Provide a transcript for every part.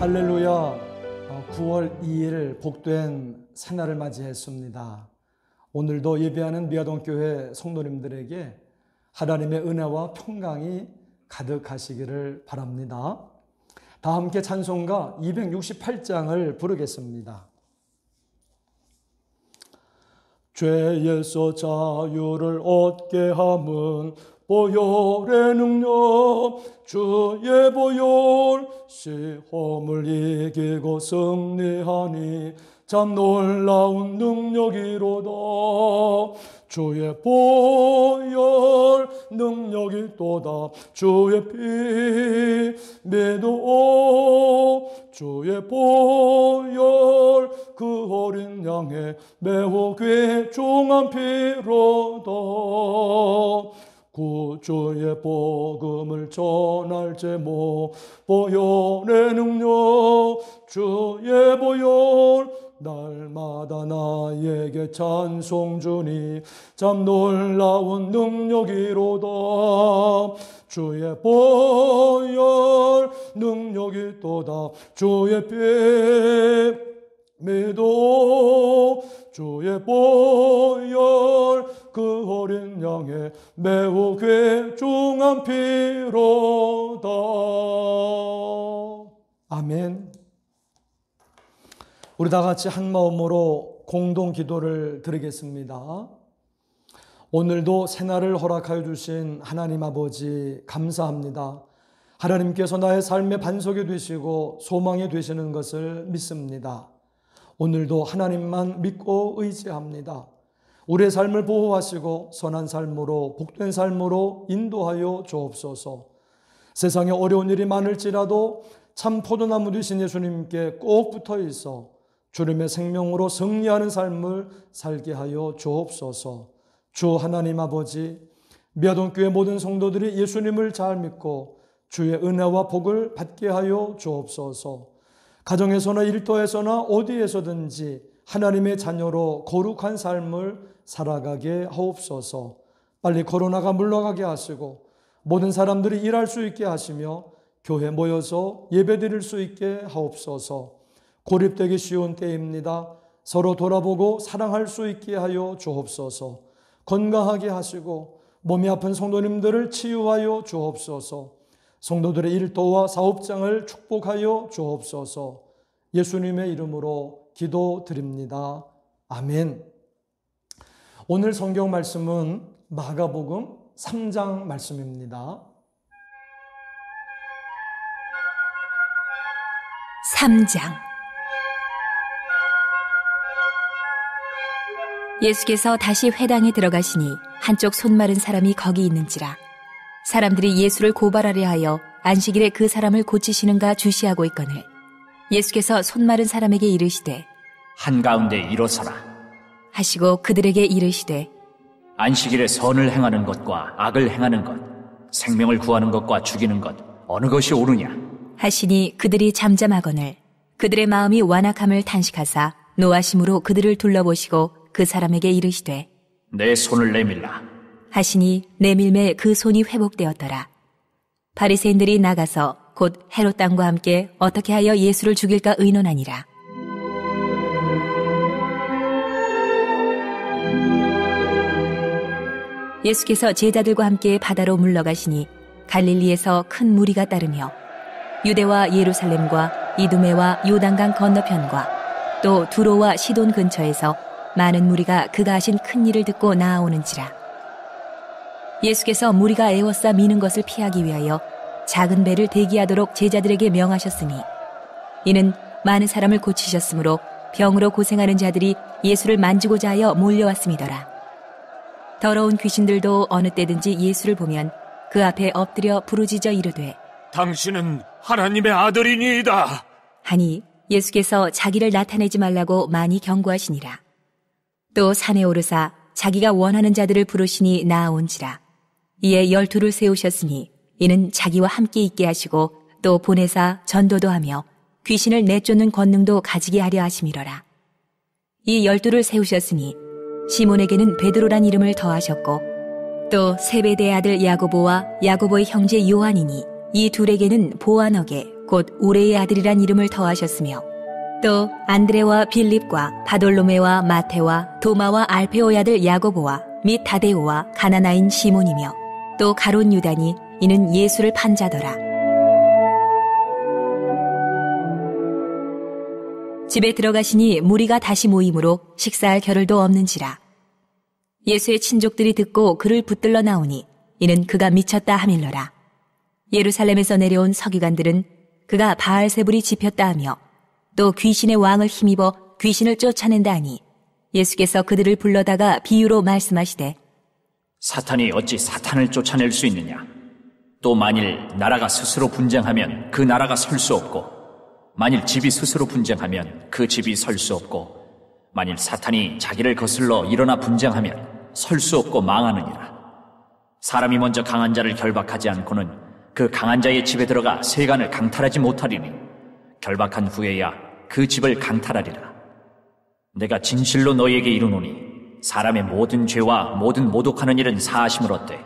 할렐루야. 9월 2일 복된 새날을 맞이했습니다. 오늘도 예배하는 미아동교회 성도님들에게 하나님의 은혜와 평강이 가득하시기를 바랍니다. 다 함께 찬송가 268장을 부르겠습니다. 죄에서 자유를 얻게 함은 보혈의 능력, 주의 보혈, 시험을 이기고 승리하니 참 놀라운 능력이로다. 주의 보혈 능력이 또다. 주의 피 믿어. 주의 보혈 그 어린 양의 매우 귀중한 피로다. 구주의 복음을 전할 제목, 보혈의 능력, 주의 보혈 날마다 나에게 찬송 주니 참 놀라운 능력이로다. 주의 보혈 능력이 또다. 주의 피 믿어. 주의 보혈 그 어린 양의 매우 귀중한 피로다. 아멘. 우리 다 같이 한 마음으로 공동 기도를 드리겠습니다. 오늘도 새날을 허락하여 주신 하나님 아버지 감사합니다. 하나님께서 나의 삶의 반석이 되시고 소망이 되시는 것을 믿습니다. 오늘도 하나님만 믿고 의지합니다. 우리의 삶을 보호하시고 선한 삶으로 복된 삶으로 인도하여 주옵소서. 세상에 어려운 일이 많을지라도 참 포도나무 되신 예수님께 꼭 붙어 있어 주님의 생명으로 승리하는 삶을 살게 하여 주옵소서. 주 하나님 아버지, 미아동교회 모든 성도들이 예수님을 잘 믿고 주의 은혜와 복을 받게 하여 주옵소서. 가정에서나 일터에서나 어디에서든지 하나님의 자녀로 거룩한 삶을 살아가게 하옵소서. 빨리 코로나가 물러가게 하시고 모든 사람들이 일할 수 있게 하시며 교회 모여서 예배드릴 수 있게 하옵소서. 고립되기 쉬운 때입니다. 서로 돌아보고 사랑할 수 있게 하여 주옵소서. 건강하게 하시고 몸이 아픈 성도님들을 치유하여 주옵소서. 성도들의 일터와 사업장을 축복하여 주옵소서. 예수님의 이름으로 기도드립니다. 아멘. 오늘 성경 말씀은 마가복음 3장 말씀입니다. 3장. 예수께서 다시 회당에 들어가시니 한쪽 손 마른 사람이 거기 있는지라. 사람들이 예수를 고발하려 하여 안식일에 그 사람을 고치시는가 주시하고 있거늘 예수께서 손 마른 사람에게 이르시되 한가운데 일어서라 하시고 그들에게 이르시되 안식일에 선을 행하는 것과 악을 행하는 것, 생명을 구하는 것과 죽이는 것 어느 것이 옳으냐 하시니 그들이 잠잠하거늘 그들의 마음이 완악함을 탄식하사 노하심으로 그들을 둘러보시고 그 사람에게 이르시되 내 손을 내밀라 하시니 내밀매 그 손이 회복되었더라. 바리새인들이 나가서 곧 헤롯 왕과 함께 어떻게 하여 예수를 죽일까 의논하니라. 예수께서 제자들과 함께 바다로 물러가시니 갈릴리에서 큰 무리가 따르며 유대와 예루살렘과 이두메와 요단강 건너편과 또 두로와 시돈 근처에서 많은 무리가 그가 하신 큰 일을 듣고 나아오는지라. 예수께서 무리가 애워싸 미는 것을 피하기 위하여 작은 배를 대기하도록 제자들에게 명하셨으니 이는 많은 사람을 고치셨으므로 병으로 고생하는 자들이 예수를 만지고자 하여 몰려왔음이더라. 더러운 귀신들도 어느 때든지 예수를 보면 그 앞에 엎드려 부르짖어 이르되 당신은 하나님의 아들이니이다 하니 예수께서 자기를 나타내지 말라고 많이 경고하시니라. 또 산에 오르사 자기가 원하는 자들을 부르시니 나아온지라. 이에 12를 세우셨으니 이는 자기와 함께 있게 하시고 또 보내사 전도도 하며 귀신을 내쫓는 권능도 가지게 하려 하심이러라. 이 12를 세우셨으니 시몬에게는 베드로란 이름을 더하셨고 또 세베대의 아들 야고보와 야고보의 형제 요한이니 이 둘에게는 보아너게 곧 우레의 아들이란 이름을 더하셨으며 또 안드레와 빌립과 바돌로메와 마테와 도마와 알페오의 아들 야고보와 및 다데오와 가나나인 시몬이며 또 가롯 유다니 이는 예수를 판 자더라. 집에 들어가시니 무리가 다시 모이므로 식사할 겨를도 없는지라. 예수의 친족들이 듣고 그를 붙들러 나오니 이는 그가 미쳤다 하밀러라. 예루살렘에서 내려온 서기관들은 그가 바알세불이 집혔다 하며 또 귀신의 왕을 힘입어 귀신을 쫓아낸다 하니 예수께서 그들을 불러다가 비유로 말씀하시되 사탄이 어찌 사탄을 쫓아낼 수 있느냐? 또 만일 나라가 스스로 분쟁하면 그 나라가 설 수 없고 만일 집이 스스로 분쟁하면 그 집이 설 수 없고 만일 사탄이 자기를 거슬러 일어나 분쟁하면 설 수 없고 망하느니라. 사람이 먼저 강한 자를 결박하지 않고는 그 강한 자의 집에 들어가 세간을 강탈하지 못하리니 결박한 후에야 그 집을 강탈하리라. 내가 진실로 너희에게 이르노니 사람의 모든 죄와 모든 모독하는 일은 사하심을 얻되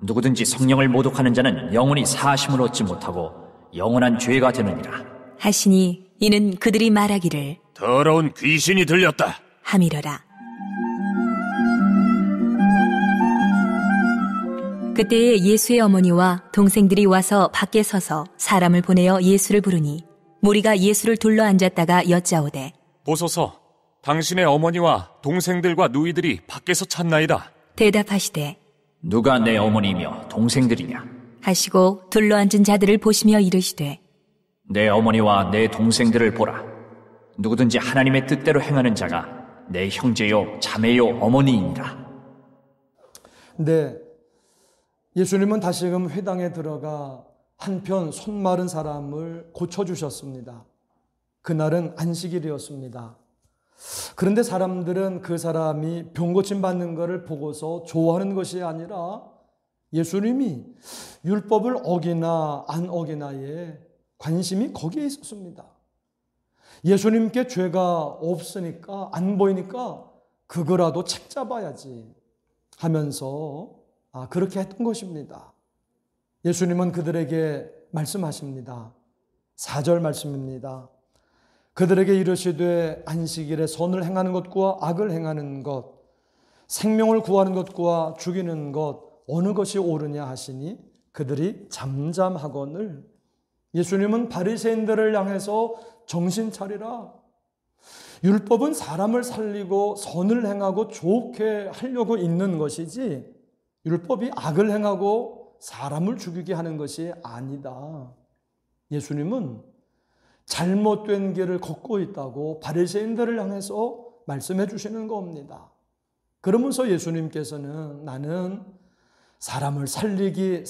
누구든지 성령을 모독하는 자는 영원히 사하심을 얻지 못하고 영원한 죄가 되느니라. 하시니 이는 그들이 말하기를 더러운 귀신이 들렸다. 하밀어라. 그때에 예수의 어머니와 동생들이 와서 밖에 서서 사람을 보내어 예수를 부르니 무리가 예수를 둘러 앉았다가 여짜오되 보소서, 당신의 어머니와 동생들과 누이들이 밖에서 찾나이다. 대답하시되 누가 내 어머니며 동생들이냐? 하시고 둘러 앉은 자들을 보시며 이르시되 내 어머니와 내 동생들을 보라. 누구든지 하나님의 뜻대로 행하는 자가 내 형제요 자매요 어머니이니라. 네, 예수님은 다시금 회당에 들어가 한편 손 마른 사람을 고쳐주셨습니다. 그날은 안식일이었습니다. 그런데 사람들은 그 사람이 병 고침 받는 것을 보고서 좋아하는 것이 아니라 예수님이 율법을 어기나 안 어기나에 관심이 거기에 있었습니다. 예수님께 죄가 없으니까 안 보이니까 그거라도 책잡아야지 하면서 그렇게 했던 것입니다. 예수님은 그들에게 말씀하십니다. 4절 말씀입니다. 그들에게 이르시되 안식일에 선을 행하는 것과 악을 행하는 것, 생명을 구하는 것과 죽이는 것 어느 것이 옳으냐 하시니 그들이 잠잠하거늘 예수님은 바리새인들을 향해서 정신 차리라. 율법은 사람을 살리고 선을 행하고 좋게 하려고 있는 것이지 율법이 악을 행하고 사람을 죽이게 하는 것이 아니다. 예수님은 잘못된 길을 걷고 있다고 바리새인들을 향해서 말씀해 주시는 겁니다. 그러면서 예수님께서는 나는 사람을 살리기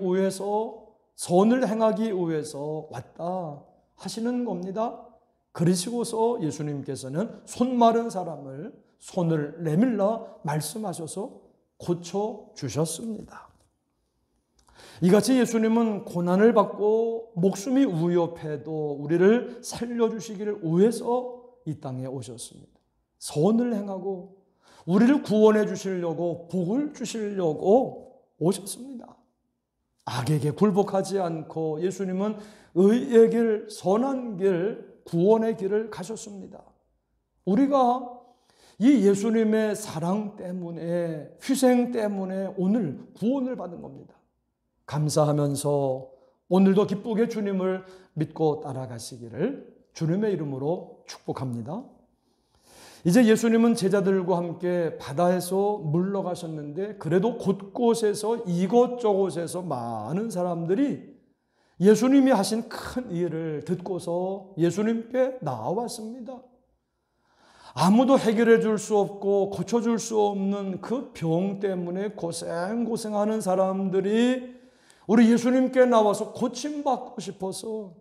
위해서 선을 행하기 위해서 왔다 하시는 겁니다. 그러시고서 예수님께서는 손 마른 사람을 손을 내밀라 말씀하셔서 고쳐주셨습니다. 이같이 예수님은 고난을 받고 목숨이 위협해도 우리를 살려주시기를 위해서 이 땅에 오셨습니다. 선을 행하고 우리를 구원해 주시려고 복을 주시려고 오셨습니다. 악에게 굴복하지 않고 예수님은 의의 길, 선한 길, 구원의 길을 가셨습니다. 우리가 이 예수님의 사랑 때문에, 희생 때문에 오늘 구원을 받은 겁니다. 감사하면서 오늘도 기쁘게 주님을 믿고 따라가시기를 주님의 이름으로 축복합니다. 이제 예수님은 제자들과 함께 바다에서 물러가셨는데 그래도 곳곳에서 이곳저곳에서 많은 사람들이 예수님이 하신 큰 일을 듣고서 예수님께 나왔습니다. 아무도 해결해 줄 수 없고 고쳐줄 수 없는 그 병 때문에 고생하는 사람들이 우리 예수님께 나와서 고침받고 싶어서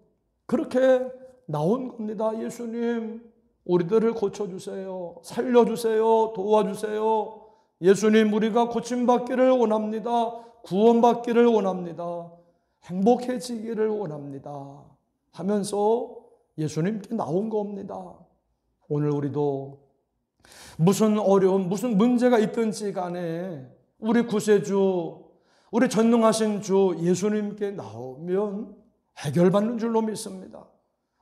그렇게 나온 겁니다. 예수님, 우리들을 고쳐주세요. 살려주세요. 도와주세요. 예수님, 우리가 고침받기를 원합니다. 구원받기를 원합니다. 행복해지기를 원합니다. 하면서 예수님께 나온 겁니다. 오늘 우리도 무슨 어려움, 무슨 문제가 있든지 간에 우리 구세주, 우리 전능하신 주 예수님께 나오면 해결받는 줄로 믿습니다.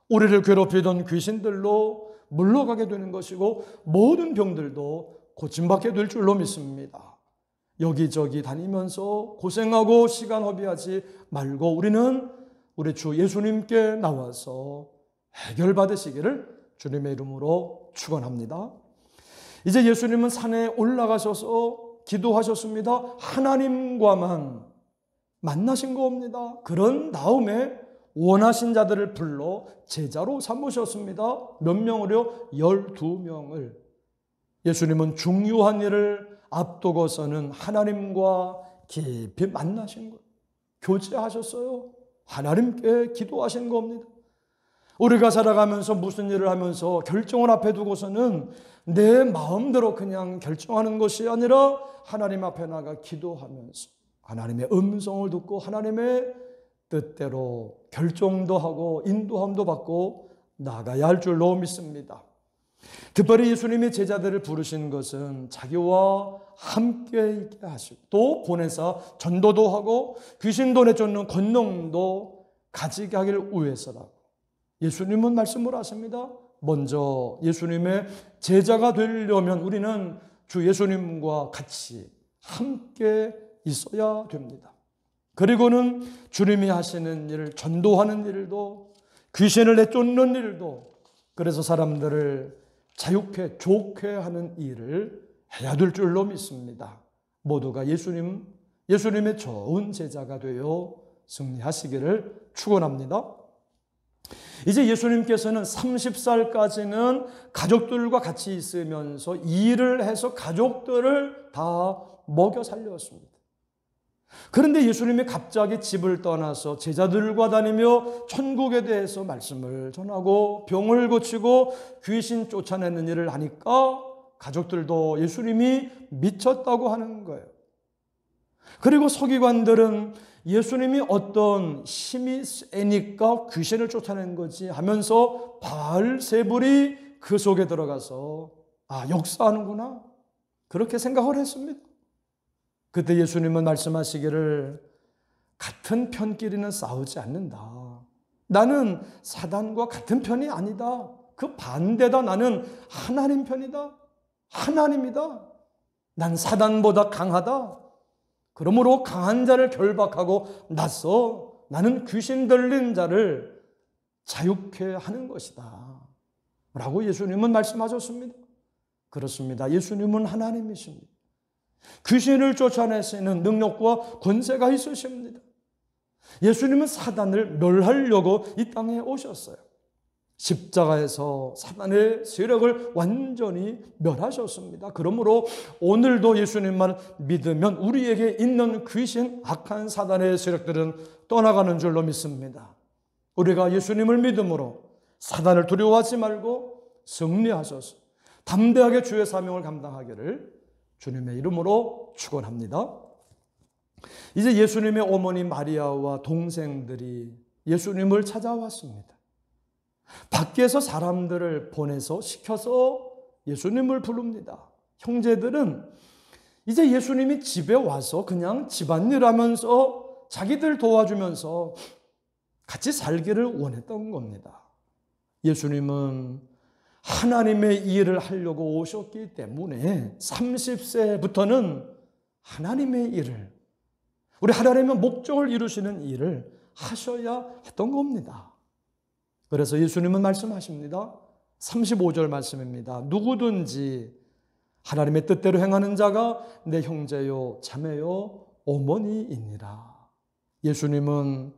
우리를 괴롭히던 귀신들로 물러가게 되는 것이고 모든 병들도 고침받게 될 줄로 믿습니다. 여기저기 다니면서 고생하고 시간 허비하지 말고 우리는 우리 주 예수님께 나와서 해결받으시기를 주님의 이름으로 축원합니다. 이제 예수님은 산에 올라가셔서 기도하셨습니다. 하나님과만 만나신 겁니다. 그런 다음에 원하신 자들을 불러 제자로 삼으셨습니다. 몇 명을요? 12명을. 예수님은 중요한 일을 앞두고서는 하나님과 깊이 만나신 거예요. 교제하셨어요. 하나님께 기도하신 겁니다. 우리가 살아가면서 무슨 일을 하면서 결정을 앞에 두고서는 내 마음대로 그냥 결정하는 것이 아니라 하나님 앞에 나가 기도하면서 하나님의 음성을 듣고 하나님의 뜻대로 결정도 하고 인도함도 받고 나가야 할 줄로 믿습니다. 특별히 예수님이 제자들을 부르신 것은 자기와 함께 있게 하시고 또 보내사 전도도 하고 귀신도 내쫓는 권능도 가지게 하기를 위해서라고 예수님은 말씀을 하십니다. 먼저 예수님의 제자가 되려면 우리는 주 예수님과 같이 함께 있어야 됩니다. 그리고는 주님이 하시는 일을 전도하는 일도 귀신을 내쫓는 일도 그래서 사람들을 자유케 좋게 하는 일을 해야 될 줄로 믿습니다. 모두가 예수님의 좋은 제자가 되어 승리하시기를 축원합니다. 이제 예수님께서는 30살까지는 가족들과 같이 있으면서 일을 해서 가족들을 다 먹여 살렸습니다. 그런데 예수님이 갑자기 집을 떠나서 제자들과 다니며 천국에 대해서 말씀을 전하고 병을 고치고 귀신 쫓아내는 일을 하니까 가족들도 예수님이 미쳤다고 하는 거예요. 그리고 서기관들은 예수님이 어떤 힘이 세니까 귀신을 쫓아낸 거지 하면서 바알세불이 그 속에 들어가서 역사하는구나 그렇게 생각을 했습니다. 그때 예수님은 말씀하시기를 같은 편끼리는 싸우지 않는다. 나는 사단과 같은 편이 아니다. 그 반대다. 나는 하나님 편이다. 하나님이다. 난 사단보다 강하다. 그러므로 강한 자를 결박하고 나서 나는 귀신 들린 자를 자유케 하는 것이다. 라고 예수님은 말씀하셨습니다. 그렇습니다. 예수님은 하나님이십니다. 귀신을 쫓아내시는 능력과 권세가 있으십니다. 예수님은 사단을 멸하려고 이 땅에 오셨어요. 십자가에서 사단의 세력을 완전히 멸하셨습니다. 그러므로 오늘도 예수님만 믿으면 우리에게 있는 귀신, 악한 사단의 세력들은 떠나가는 줄로 믿습니다. 우리가 예수님을 믿음으로 사단을 두려워하지 말고 승리하셔서 담대하게 주의 사명을 감당하기를 주님의 이름으로 축원합니다. 이제 예수님의 어머니 마리아와 동생들이 예수님을 찾아왔습니다. 밖에서 사람들을 보내서 시켜서 예수님을 부릅니다. 형제들은 이제 예수님이 집에 와서 그냥 집안일 하면서 자기들 도와주면서 같이 살기를 원했던 겁니다. 예수님은 하나님의 일을 하려고 오셨기 때문에 30세부터는 하나님의 일을, 우리 하나님의 목적을 이루시는 일을 하셔야 했던 겁니다. 그래서 예수님은 말씀하십니다. 35절 말씀입니다. 누구든지 하나님의 뜻대로 행하는 자가 내 형제요 자매요 어머니이니라. 예수님은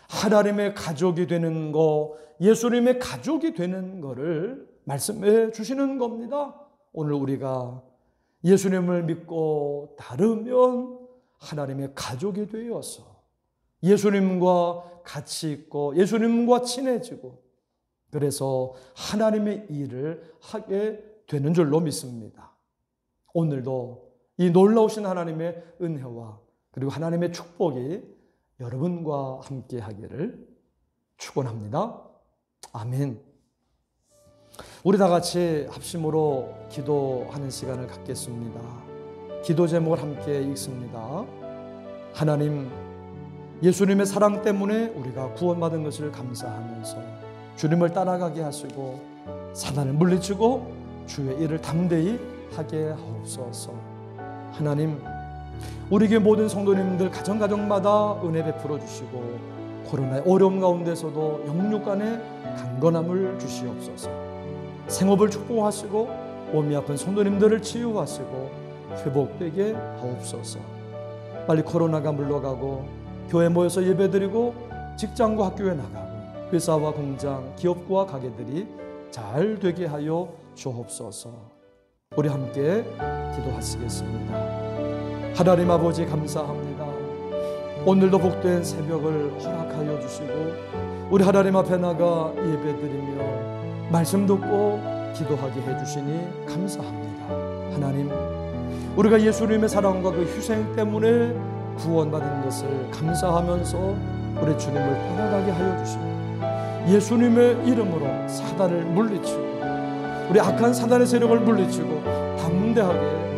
하나님의 가족이 되는 거, 예수님의 가족이 되는 거를 말씀해 주시는 겁니다. 오늘 우리가 예수님을 믿고 따르면 하나님의 가족이 되어서 예수님과 같이 있고 예수님과 친해지고 그래서 하나님의 일을 하게 되는 줄로 믿습니다. 오늘도 이 놀라우신 하나님의 은혜와 그리고 하나님의 축복이 여러분과 함께 하기를 축원합니다. 아멘. 우리 다 같이 합심으로 기도하는 시간을 갖겠습니다. 기도 제목을 함께 읽습니다. 하나님, 예수님의 사랑 때문에 우리가 구원받은 것을 감사하면서 주님을 따라가게 하시고 사단을 물리치고 주의 일을 담대히 하게 하옵소서. 하나님, 우리 교회 모든 성도님들 가정마다 은혜 베풀어 주시고 코로나의 어려움 가운데서도 영육 간의 강건함을 주시옵소서. 생업을 축복하시고 몸이 아픈 성도님들을 치유하시고 회복되게 하옵소서. 빨리 코로나가 물러가고 교회 모여서 예배드리고 직장과 학교에 나가고 회사와 공장, 기업과 가게들이 잘 되게 하여 주옵소서. 우리 함께 기도하시겠습니다. 하나님 아버지 감사합니다. 오늘도 복된 새벽을 허락하여 주시고 우리 하나님 앞에 나가 예배드리며 말씀 듣고 기도하게 해주시니 감사합니다. 하나님, 우리가 예수님의 사랑과 그 희생 때문에 구원받은 것을 감사하면서 우리 주님을 따라가게 하여 주시고 예수님의 이름으로 사단을 물리치고 우리 악한 사단의 세력을 물리치고 담대하게